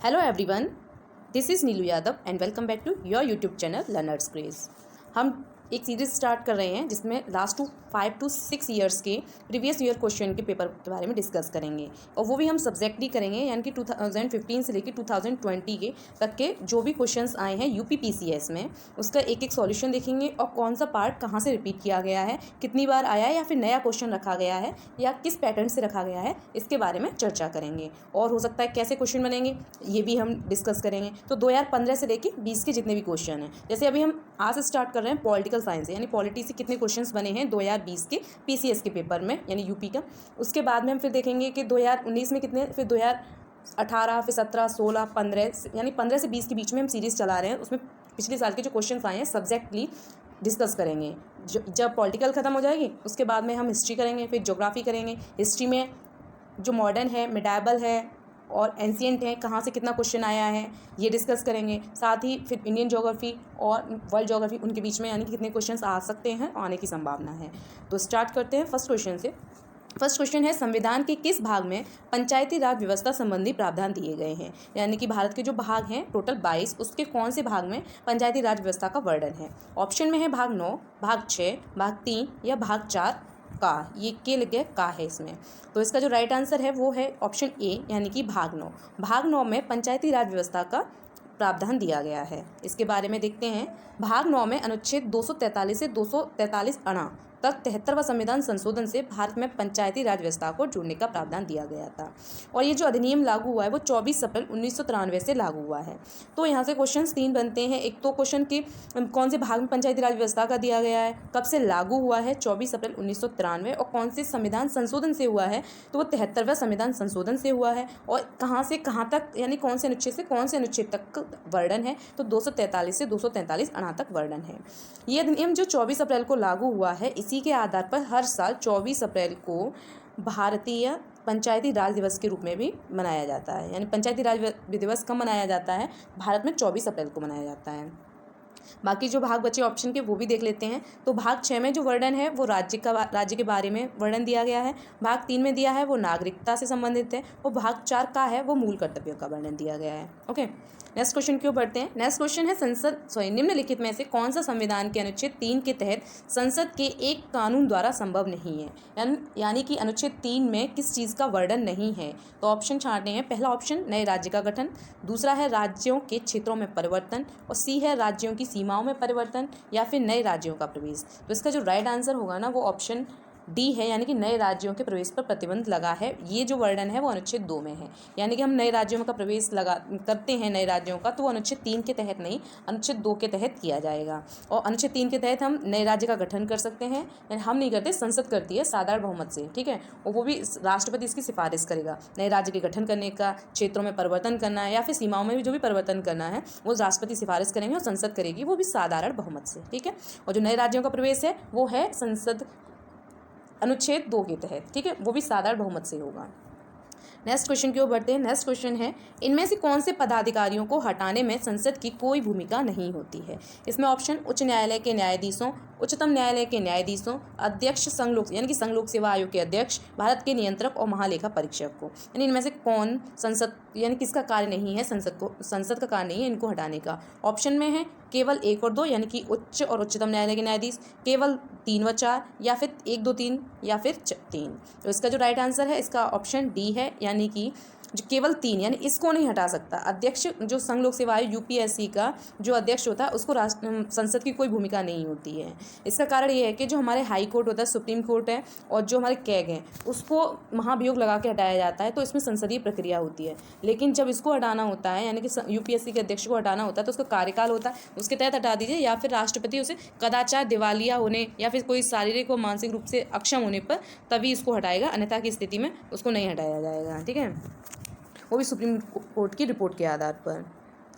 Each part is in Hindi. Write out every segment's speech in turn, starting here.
Hello everyone, this is Neelu Yadav and welcome back to your YouTube channel learners craze. हम एक सीरीज स्टार्ट कर रहे हैं जिसमें लास्ट 5 to 6 ईयर्स के प्रीवियस ईयर क्वेश्चन के पेपर के बारे में डिस्कस करेंगे और वो भी हम सब्जेक्टली करेंगे, यानी कि 2015 से लेकर 2020 के तक के जो भी क्वेश्चंस आए हैं यूपी पीसीएस में, उसका एक एक सॉल्यूशन देखेंगे और कौन सा पार्ट कहाँ से रिपीट किया गया है, कितनी बार आया है या फिर नया क्वेश्चन रखा गया है या किस पैटर्न से रखा गया है, इसके बारे में चर्चा करेंगे। और हो सकता है कैसे क्वेश्चन बनेंगे ये भी हम डिस्कस करेंगे। तो 2015 से लेकर 20 के जितने भी क्वेश्चन हैं, जैसे अभी हम आज से स्टार्ट कर रहे हैं पॉलिटिकल साइंस, यानी पॉलिटी से कितने क्वेश्चंस बने हैं 2020 के पीसीएस के पेपर में, यानी यूपी का। उसके बाद में हम फिर देखेंगे कि 2019 में कितने, फिर 2018, फिर 17, 16, 15, यानी 15 से 20 के बीच में हम सीरीज़ चला रहे हैं। उसमें पिछले साल के जो क्वेश्चंस आए हैं सब्जेक्टली डिस्कस करेंगे। जब पॉलिटिकल ख़त्म हो जाएगी उसके बाद में हम हिस्ट्री करेंगे, फिर ज्योग्राफी करेंगे। हिस्ट्री में जो मॉडर्न है, मिडाइवल है और एंशिएंट है, कहाँ से कितना क्वेश्चन आया है ये डिस्कस करेंगे। साथ ही फिर इंडियन ज्योग्राफी और वर्ल्ड ज्योग्राफी, उनके बीच में यानी कि कितने क्वेश्चंस आ सकते हैं, आने की संभावना है। तो स्टार्ट करते हैं फर्स्ट क्वेश्चन से। फर्स्ट क्वेश्चन है, संविधान के किस भाग में पंचायती राज व्यवस्था संबंधी प्रावधान दिए गए हैं? यानी कि भारत के जो भाग हैं टोटल 22, उसके कौन से भाग में पंचायती राज व्यवस्था का वर्णन है? ऑप्शन में है भाग 9, भाग 6, भाग 3 या भाग 4 का। ये के लगे का है इसमें, तो इसका जो राइट आंसर है वो है ऑप्शन ए, यानी कि भाग 9। भाग 9 में पंचायती राज व्यवस्था का प्रावधान दिया गया है। इसके बारे में देखते हैं। भाग 9 में अनुच्छेद 243 से 243 अणा तक 73वां संविधान संशोधन से भारत में पंचायती राज व्यवस्था को जोड़ने का प्रावधान दिया गया था। और ये जो अधिनियम लागू हुआ है वो 24 अप्रैल 1993 से लागू हुआ है। तो यहाँ से क्वेश्चंस 3 बनते हैं। एक तो क्वेश्चन कि कौन से भाग में पंचायती राज व्यवस्था का दिया गया है, कब से लागू हुआ है 24 अप्रैल 1993, और कौन से संविधान संशोधन से हुआ है तो वो 73वां संविधान संशोधन से हुआ है, और कहाँ से कहाँ तक, यानी कौन से अनुच्छेद से कौन से अनुच्छेद तक वर्णन है, तो 243 से 243 अणा तक वर्णन है। ये अधिनियम जो 24 अप्रैल को लागू हुआ है, इसी के आधार पर हर साल 24 अप्रैल को भारतीय पंचायती राज दिवस के रूप में भी मनाया जाता है। यानी पंचायती राज दिवस कब मनाया जाता है? भारत में 24 अप्रैल को मनाया जाता है। बाकी जो भाग बचे ऑप्शन के वो भी देख लेते हैं। तो भाग 6 में जो वर्णन है वो राज्य के बारे में वर्णन दिया गया है। भाग 3 में दिया है वो नागरिकता से संबंधित है, और भाग 4 का है वो मूल कर्तव्यों का वर्णन दिया गया है। ओके, नेक्स्ट क्वेश्चन क्यों बढ़ते हैं। नेक्स्ट क्वेश्चन है, निम्नलिखित में से कौन सा संविधान के अनुच्छेद 3 के तहत संसद के एक कानून द्वारा संभव नहीं है? यानी कि अनुच्छेद 3 में किस चीज़ का वर्णन नहीं है? तो ऑप्शन छांटने हैं। पहला ऑप्शन नए राज्य का गठन, दूसरा है राज्यों के क्षेत्रों में परिवर्तन, और सी है राज्यों की सीमाओं में परिवर्तन, या फिर नए राज्यों का प्रवेश। तो इसका जो राइट आंसर होगा ना वो ऑप्शन डी है, यानी कि नए राज्यों के प्रवेश पर प्रतिबंध लगा है। ये जो वर्णन है वो अनुच्छेद 2 में है। यानी कि हम नए राज्यों का प्रवेश करते हैं नए राज्यों का, तो वो अनुच्छेद 3 के तहत नहीं, अनुच्छेद 2 के तहत किया जाएगा। और अनुच्छेद 3 के तहत हम नए राज्य का गठन कर सकते हैं, यानी हम नहीं करते, संसद करती है साधारण बहुमत से, ठीक है। और वो भी राष्ट्रपति इसकी सिफारिश करेगा। नए राज्य के गठन करने का, क्षेत्रों में परिवर्तन करना है या फिर सीमाओं में भी जो भी परिवर्तन करना है वो राष्ट्रपति सिफारिश करेंगे और संसद करेगी, वो भी साधारण बहुमत से, ठीक है। और जो नए राज्यों का प्रवेश है वो है संसद अनुच्छेद 2 के तहत, ठीक है, वो भी साधारण बहुमत से होगा। नेक्स्ट क्वेश्चन की ओर बढ़ते हैं। नेक्स्ट क्वेश्चन है, इनमें से कौन से पदाधिकारियों को हटाने में संसद की कोई भूमिका नहीं होती है? इसमें ऑप्शन उच्च न्यायालय के न्यायाधीशों, उच्चतम न्यायालय के न्यायाधीशों, अध्यक्ष यानी कि संघ लोक सेवा आयोग के अध्यक्ष, भारत के नियंत्रक और महालेखा परीक्षक को। यानी इनमें से कौन संसद, यानी किसका कार्य नहीं है, संसद का कार्य नहीं है इनको हटाने का? ऑप्शन में है केवल 1 और 2, यानी कि उच्च और उच्चतम न्यायालय के न्यायाधीश, केवल 3 व 4, या फिर 1, 2, 3 या फिर 3। तो इसका जो राइट आंसर है इसका ऑप्शन डी है, यानी कि जो केवल 3, यानी इसको नहीं हटा सकता अध्यक्ष। जो संघ लोक सेवा आयोग यूपीएससी का जो अध्यक्ष होता है उसको संसद की कोई भूमिका नहीं होती है। इसका कारण ये है कि जो हमारे हाई कोर्ट होता है, सुप्रीम कोर्ट है, और जो हमारे कैग हैं उसको महाभियोग लगा के हटाया जाता है, तो इसमें संसदीय प्रक्रिया होती है। लेकिन जब इसको हटाना होता है, यानी कि यूपीएससी के अध्यक्ष को हटाना होता है, तो उसका कार्यकाल होता है, उसके तहत हटा दीजिए, या फिर राष्ट्रपति उसे कदाचार, दिवालिया होने या फिर कोई शारीरिक व मानसिक रूप से अक्षम होने पर तभी इसको हटाएगा, अन्यथा की स्थिति में उसको नहीं हटाया जाएगा, ठीक है, वो भी सुप्रीम कोर्ट की रिपोर्ट के आधार पर।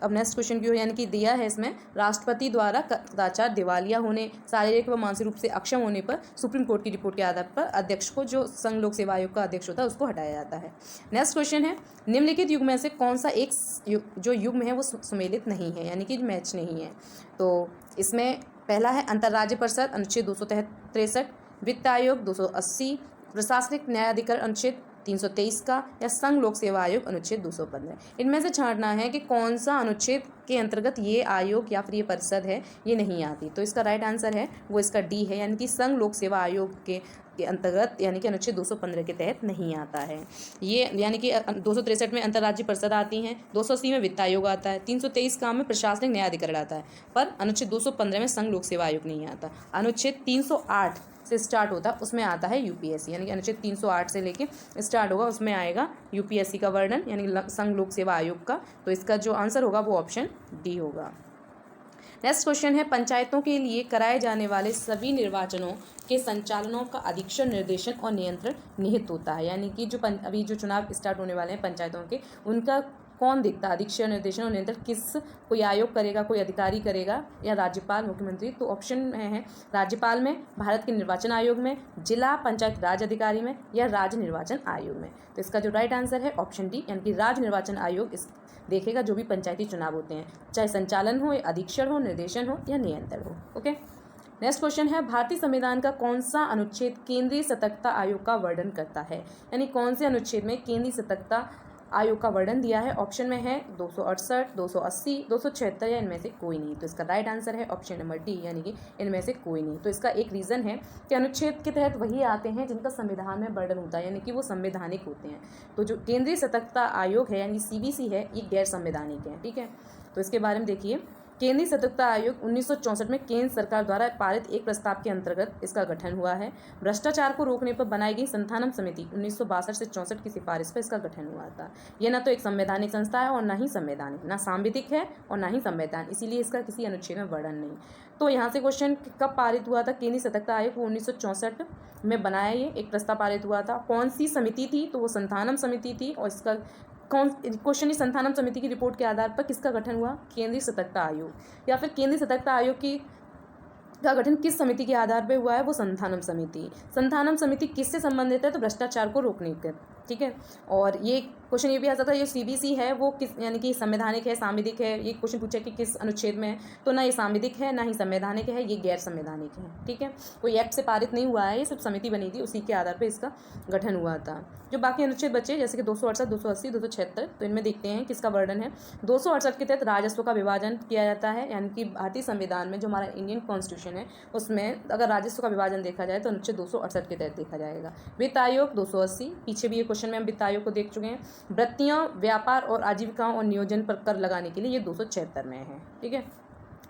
अब नेक्स्ट क्वेश्चन की ओर, यानी कि दिया है इसमें, राष्ट्रपति द्वारा कदाचार, दिवालिया होने, शारीरिक व मानसिक रूप से अक्षम होने पर सुप्रीम कोर्ट की रिपोर्ट के आधार पर अध्यक्ष को, जो संघ लोक सेवा आयोग का अध्यक्ष होता है, उसको हटाया जाता है। नेक्स्ट क्वेश्चन है, निम्नलिखित युग में से कौन सा एक जो युग्म है वो सुमेलित नहीं है, यानी कि मैच नहीं है? तो इसमें पहला है अंतर्राज्य परिषद अनुच्छेद 263, वित्त आयोग 280, प्रशासनिक न्यायाधिकरण अनुच्छेद 323 का या संघ लोक सेवा आयोग अनुच्छेद 215। इनमें से छांटना है कि कौन सा अनुच्छेद के अंतर्गत ये आयोग या फिर ये परिषद है ये नहीं आती। तो इसका राइट आंसर है वो इसका डी है, यानी कि संघ लोक सेवा आयोग के अंतर्गत यानी कि अनुच्छेद 215 के तहत नहीं आता है ये। यानी कि 263 में अंतर्राज्यीय परिषद आती हैं, 280 में वित्त आयोग आता है, 323 का में प्रशासनिक न्यायाधिकरण आता है, पर अनुच्छेद 215 में संघ लोक सेवा आयोग नहीं आता। अनुच्छेद 308 से स्टार्ट होता है उसमें आता है यूपीएससी, यानी कि अनुच्छेद 308 से लेके स्टार्ट होगा उसमें आएगा यूपीएससी का वर्णन यानी कि संघ लोक सेवा आयोग का। तो इसका जो आंसर होगा वो ऑप्शन डी होगा। नेक्स्ट क्वेश्चन है, पंचायतों के लिए कराए जाने वाले सभी निर्वाचनों के संचालनों का अधीक्षण, निर्देशन और नियंत्रण निहित होता है। यानी कि जो अभी जो चुनाव स्टार्ट होने वाले हैं पंचायतों के, उनका कौन देखता है अधीक्षण, निर्देशन और नियंत्रण? किस कोई आयोग करेगा, कोई अधिकारी करेगा या राज्यपाल, मुख्यमंत्री? तो ऑप्शन में है राज्यपाल में, भारत के निर्वाचन आयोग में, जिला पंचायत राज अधिकारी में या राज्य निर्वाचन आयोग में। तो इसका जो राइट आंसर है ऑप्शन डी, यानी कि राज्य निर्वाचन आयोग इस देखेगा जो भी पंचायती चुनाव होते हैं, चाहे संचालन हो या अधीक्षण हो, निर्देशन हो या नियंत्रण हो। ओके, नेक्स्ट क्वेश्चन है, भारतीय संविधान का कौन सा अनुच्छेद केंद्रीय सतर्कता आयोग का वर्णन करता है? यानी कौन से अनुच्छेद में केंद्रीय सतर्कता आयोग का वर्णन दिया है? ऑप्शन में है 268, 280, 276 या इनमें से कोई नहीं। तो इसका राइट आंसर है ऑप्शन नंबर डी, यानी कि इनमें से कोई नहीं। तो इसका एक रीज़न है कि अनुच्छेद के तहत वही आते हैं जिनका संविधान में वर्णन होता है, यानी कि वो संवैधानिक होते हैं। तो जो केंद्रीय सतर्कता आयोग है यानी सीबीसी है, ये गैर संवैधानिक है। ठीक है, तो इसके बारे में देखिए, केंद्रीय सतर्कता आयोग 1964 में केंद्र सरकार द्वारा पारित एक प्रस्ताव के अंतर्गत इसका गठन हुआ है। भ्रष्टाचार को रोकने पर बनाई गई संथानम समिति 1962 से 64 की सिफारिश पर इसका गठन हुआ था। यह ना तो एक संवैधानिक संस्था है और ना ही संवैधानिक, ना सांविधिक है और ना ही संवैधान, इसीलिए इसका किसी अनुच्छेद में वर्णन नहीं। तो यहाँ से क्वेश्चन कब पारित हुआ था केंद्रीय सतर्कता आयोग? को 1964 में बनाया, ये एक प्रस्ताव पारित हुआ था। कौन सी समिति थी? तो वो संथानम समिति थी। और इसका क्वेश्चन इस संथानम समिति की रिपोर्ट के आधार पर किसका गठन हुआ? केंद्रीय सतर्कता आयोग। या फिर केंद्रीय सतर्कता आयोग का गठन किस समिति के आधार पर हुआ है? वो संथानम समिति। संथानम समिति किससे संबंधित है? तो भ्रष्टाचार को रोकने के। ठीक है, और ये क्वेश्चन ये भी आ सकता है, ये सीबीसी है वो किस यानी कि संवैधानिक है, सांविधिक है? ये क्वेश्चन पूछा कि किस अनुच्छेद में है, तो ना ये सांविधिक है ना ही संवैधानिक है, ये गैर संवैधानिक है। ठीक है, कोई एक्ट से पारित नहीं हुआ है, ये सब समिति बनी थी, उसी के आधार पर इसका गठन हुआ था। जो बाकी अनुच्छेद बचे जैसे कि 268, 280, 276, तो इनमें देखते हैं किसका वर्णन है। 268 के तहत राजस्व का विभाजन किया जाता है, यानी कि भारतीय संविधान में जो हमारा इंडियन कॉन्स्टिट्यूशन है उसमें अगर राजस्व का विभाजन देखा जाए तो अनुच्छेद 268 के तहत देखा जाएगा। वित्त आयोग 280, पीछे भी ये क्वेश्चन में हम वित्त आयोग को देख चुके हैं। वृत्तियों, व्यापार और आजीविकाओं और नियोजन पर कर लगाने के लिए ये 276 में है। ठीक है,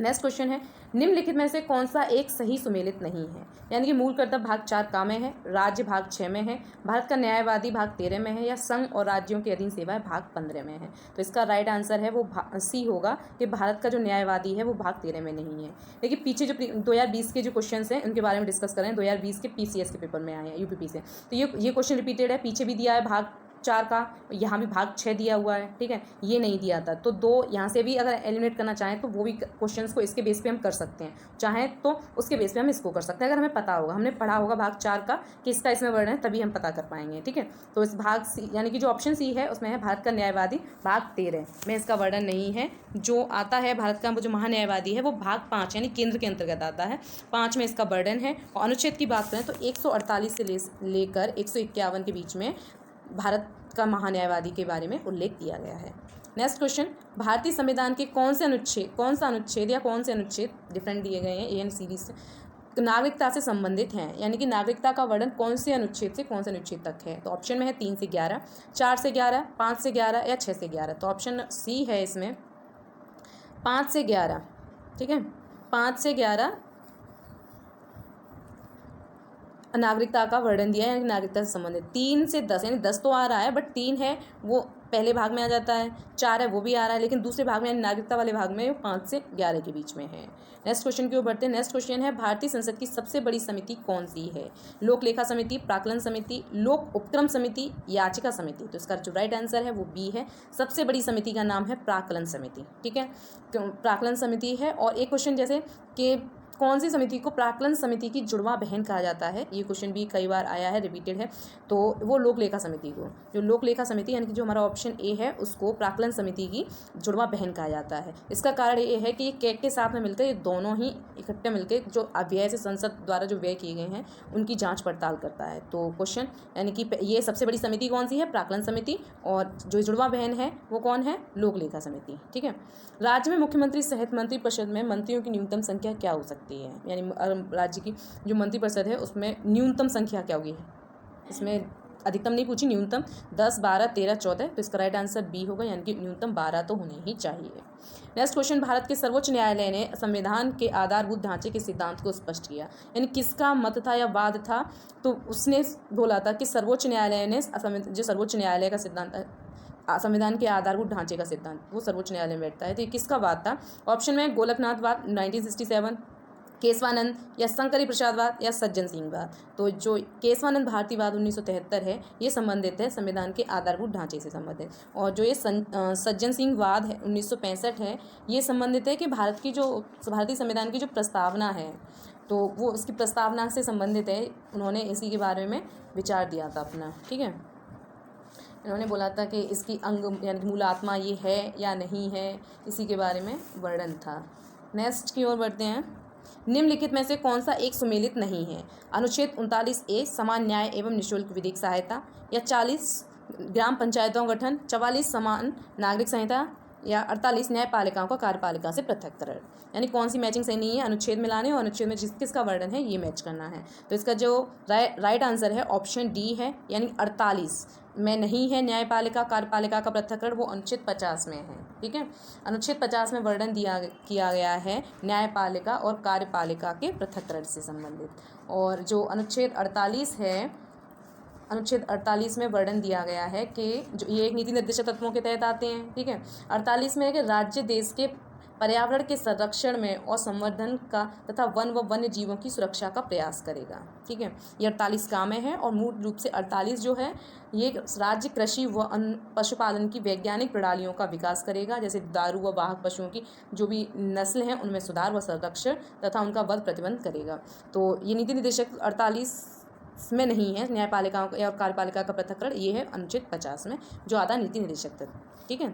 नेक्स्ट क्वेश्चन है, निम्नलिखित में से कौन सा एक सही सुमेलित नहीं है? यानी कि मूल कर्तव्य भाग 4 का में है, राज्य भाग 6 में है, भारत का न्यायवादी भाग 13 में है या संघ और राज्यों के अधीन सेवाएं भाग 15 में है। तो इसका राइट आंसर है वो सी होगा कि भारत का जो न्यायवादी है वो भाग 13 में नहीं है। लेकिन पीछे जो 2020 के जो क्वेश्चन हैं उनके बारे में डिस्कस करें, 2020 के पीसीएस के पेपर में आए हैं यूपीपी से। तो ये क्वेश्चन रिपीटेड है, पीछे भी दिया है भाग 4 का, यहाँ भी भाग 6 दिया हुआ है। ठीक है, ये नहीं दिया था, तो 2 यहाँ से भी अगर एलिमिनेट करना चाहें तो वो भी क्वेश्चंस को इसके बेस पे हम कर सकते हैं, चाहें तो उसके बेस पे हम इसको कर सकते हैं। अगर हमें पता होगा, हमने पढ़ा होगा भाग 4 का कि इसका इसमें वर्णन है, तभी हम पता कर पाएंगे। ठीक है, तो इस भाग सी यानी कि जो ऑप्शन सी है उसमें है भारत का न्यायवादी भाग 13 में इसका वर्णन नहीं है। जो आता है भारत का जो महान्यायवादी है वो भाग 5 यानी केंद्र के अंतर्गत आता है, 5 में इसका वर्णन है। और अनुच्छेद की बात करें तो 148 से लेकर 151 के बीच में भारत का महान्यायवादी के बारे में उल्लेख किया गया है। नेक्स्ट क्वेश्चन, भारतीय संविधान के कौन सा अनुच्छेद या कौन से अनुच्छेद डिफरेंट दिए गए हैं एन सीरीज से नागरिकता से संबंधित हैं? यानी कि नागरिकता का वर्णन कौन से अनुच्छेद से कौन से अनुच्छेद तक है? तो ऑप्शन में है 3 से 11, 4 से 11, 5 से 11 या 6 से 11। तो ऑप्शन सी है इसमें 5 से 11। ठीक है, 5 से 11 नागरिकता का वर्णन दिया है, यानी नागरिकता से संबंधित। 3 से 10 यानी 10 तो आ रहा है, बट 3 है वो पहले भाग में आ जाता है, 4 है वो भी आ रहा है, लेकिन दूसरे भाग में यानी नागरिकता वाले भाग में 5 से 11 के बीच में है। नेक्स्ट क्वेश्चन की ओर बढ़ते हैं। नेक्स्ट क्वेश्चन है, भारतीय संसद की सबसे बड़ी समिति कौन सी है? लोक लेखा समिति, प्राक्कलन समिति, लोक उपक्रम समिति, याचिका समिति। तो इसका जो राइट आंसर है वो बी है, सबसे बड़ी समिति का नाम है प्राक्कलन समिति। ठीक है, प्राक्कलन समिति है। और एक क्वेश्चन जैसे कि कौन सी समिति को प्राक्कलन समिति की जुड़वा बहन कहा जाता है? ये क्वेश्चन भी कई बार आया है, रिपीटेड है। तो वो लोक लेखा समिति को, जो लोक लेखा समिति यानी कि जो हमारा ऑप्शन ए है उसको प्राक्कलन समिति की जुड़वा बहन कहा जाता है। इसका कारण ये है कि ये कैग के साथ में मिलकर ये दोनों ही इकट्ठे मिलकर जो व्यय से संसद द्वारा जो व्यय किए गए हैं उनकी जाँच पड़ताल करता है। तो क्वेश्चन यानी कि ये सबसे बड़ी समिति कौन सी है? प्राक्कलन समिति। और जो जुड़वा बहन है वो कौन है? लोक लेखा समिति। ठीक है। राज्य में मुख्यमंत्री सहित मंत्रिपरिषद में मंत्रियों की न्यूनतम संख्या क्या हो सकती है? यानी राज्य की जो मंत्रिपरिषद है उसमें न्यूनतम संख्या क्या होगी? इसमें अधिकतम नहीं पूछी, न्यूनतम 10, 12, 13, 14। तो इसका राइट आंसर बी होगा, यानी कि न्यूनतम 12 तो होने ही चाहिए। नेक्स्ट क्वेश्चन, भारत के सर्वोच्च न्यायालय ने संविधान के आधारभूत ढांचे के सिद्धांत को स्पष्ट किया, यानी किसका मत था या वाद था? तो उसने बोला था कि सर्वोच्च न्यायालय ने जो सर्वोच्च न्यायालय का सिद्धांत संविधान के आधारभूत ढांचे का सिद्धांत वो सर्वोच्च न्यायालय में बैठता है। तो ये किसका वाद था? ऑप्शन में गोलकनाथवाद 1967, केशवानंद या शंकरी प्रसादवाद या सज्जन सिंह वाद। तो जो केशवानंद भारतीवाद 1973 है ये संबंधित है संविधान के आधारभूत ढांचे से संबंधित। और जो ये सज्जन सिंह वाद है 1965 है, ये संबंधित है कि भारतीय संविधान की जो प्रस्तावना है तो वो उसकी प्रस्तावना से संबंधित है। उन्होंने इसी के बारे में विचार दिया था अपना। ठीक है, इन्होंने बोला था कि इसकी अंग यानी मूलात्मा ये है या नहीं है, इसी के बारे में वर्णन था। नेक्स्ट की ओर बढ़ते हैं। निम्नलिखित में से कौन सा एक सुमेलित नहीं है? अनुच्छेद 39A समान न्याय एवं निःशुल्क विधिक सहायता, या 40 ग्राम पंचायतों का गठन, 44 समान नागरिक संहिता, या 48 न्यायपालिकाओं का कार्यपालिका से पृथककरण। यानी कौन सी मैचिंग सही नहीं है? अनुच्छेद में लाने और अनुच्छेद में किसका वर्णन है ये मैच करना है। तो इसका जो राइट आंसर है ऑप्शन डी है, यानी 48 में नहीं है न्यायपालिका कार्यपालिका का पृथककरण, वो अनुच्छेद 50 में है। ठीक है, अनुच्छेद 50 में वर्णन किया गया है न्यायपालिका और कार्यपालिका के पृथककरण से संबंधित। और जो अनुच्छेद 48 है, अनुच्छेद 48 में वर्णन दिया गया है कि जो ये एक नीति निर्देशक तत्वों के तहत आते हैं। ठीक है, 48 में है कि राज्य देश के पर्यावरण के संरक्षण में और संवर्धन का तथा वन व वन्य जीवों की सुरक्षा का प्रयास करेगा। ठीक है, ये 48 काम है और मूल रूप से 48 जो है ये राज्य कृषि व पशुपालन की वैज्ञानिक प्रणालियों का विकास करेगा, जैसे दारू व वाहक पशुओं की जो भी नस्ल हैं उनमें सुधार व संरक्षण तथा उनका वध प्रतिबंध करेगा। तो ये नीति निर्देशक 48 में नहीं है न्यायपालिकाओं या कार्यपालिका का पृथककरण, ये है अनुच्छेद 50 में जो आता नीति निर्देशक तत्व। ठीक है,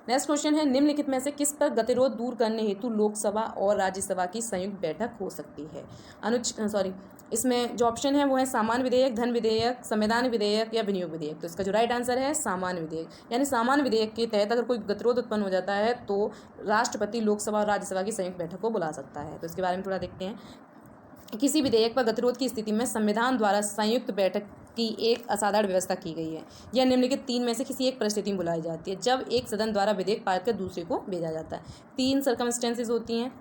नेक्स्ट क्वेश्चन है, निम्नलिखित में से किस पर गतिरोध दूर करने हेतु लोकसभा और राज्यसभा की संयुक्त बैठक हो सकती है? इसमें जो ऑप्शन है वो है सामान्य विधेयक, धन विधेयक, संविधान विधेयक या विनियोग विधेयक। तो इसका जो राइट आंसर है सामान्य विधेयक, यानी सामान्य विधेयक के तहत अगर कोई गतिरोध उत्पन्न हो जाता है तो राष्ट्रपति लोकसभा और राज्यसभा की संयुक्त बैठक को बुला सकता है। तो इसके बारे में थोड़ा देखते हैं। किसी विधेयक पर गतिरोध की स्थिति में संविधान द्वारा संयुक्त बैठक की एक असाधारण व्यवस्था की गई है। यह निम्नलिखित 3 में से किसी एक परिस्थिति में बुलाई जाती है, जब एक सदन द्वारा विधेयक पारित कर दूसरे को भेजा जाता है। 3 सर्कमस्टेंसेस होती हैं।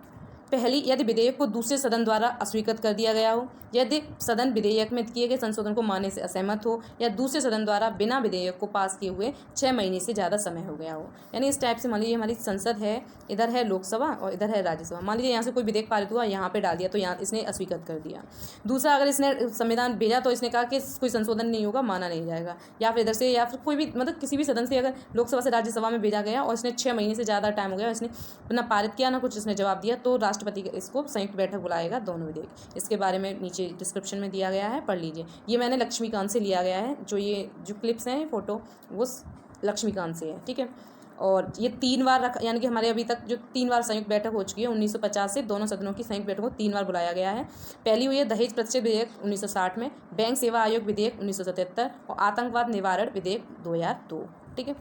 पहली, यदि विधेयक को दूसरे सदन द्वारा अस्वीकृत कर दिया गया हो, यदि सदन विधेयक में किए गए संशोधन को मानने से असहमत हो, या दूसरे सदन द्वारा बिना विधेयक को पास किए हुए 6 महीने से ज़्यादा समय हो गया हो। यानी इस टाइप से मान लीजिए हमारी संसद है, इधर है लोकसभा और इधर है राज्यसभा। मान लीजिए यहाँ से कोई विधेयक पारित हुआ, यहाँ पे डाल दिया तो यहाँ इसने अस्वीकृत कर दिया। दूसरा, अगर इसने संविधान भेजा तो इसने कहा कि कोई संशोधन नहीं होगा, माना नहीं जाएगा। या फिर इधर से या फिर कोई भी मतलब किसी भी सदन से अगर लोकसभा से राज्यसभा में भेजा गया और इसने 6 महीने से ज़्यादा टाइम हो गया, इसने ना पारित किया ना कुछ इसने जवाब दिया, तो राष्ट्रपति इसको संयुक्त बैठक बुलाएगा दोनों विधेयक। इसके बारे में नीचे डिस्क्रिप्शन में दिया गया है, पढ़ लीजिए। ये मैंने लक्ष्मीकांत से लिया गया है, जो क्लिप्स हैं फोटो वो लक्ष्मीकांत से है। ठीक है, और ये 3 बार रखा, यानी कि हमारे अभी तक जो 3 बार संयुक्त बैठक हो चुकी है 1950 से दोनों सदनों की संयुक्त बैठक को 3 बार बुलाया गया है। पहली हुई है दहेज प्रतिषेध विधेयक 1960 में, बैंक सेवा आयोग विधेयक 1977 और आतंकवाद निवारण विधेयक 2002। ठीक है,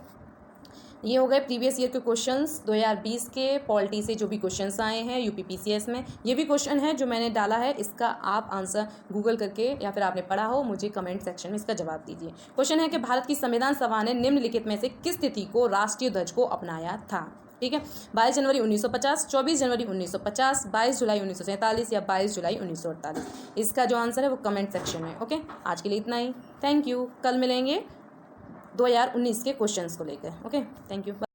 ये हो गए प्रीवियस ईयर के क्वेश्चंस 2020 के पॉलिटी से जो भी क्वेश्चंस आए हैं यूपीपीसीएस में। ये भी क्वेश्चन है जो मैंने डाला है, इसका आप आंसर गूगल करके या फिर आपने पढ़ा हो मुझे कमेंट सेक्शन में इसका जवाब दीजिए। क्वेश्चन है कि भारत की संविधान सभा ने निम्नलिखित में से किस तिथि को राष्ट्रीय ध्वज को अपनाया था? ठीक है, 22 जनवरी 1950, 24 जनवरी 1950, 22 जुलाई 1947 या 22 जुलाई 1948। इसका जो आंसर है वो कमेंट सेक्शन में। ओके, आज के लिए इतना ही। Thank you. कल मिलेंगे 2019 के क्वेश्चंस को लेकर। Okay, thank you.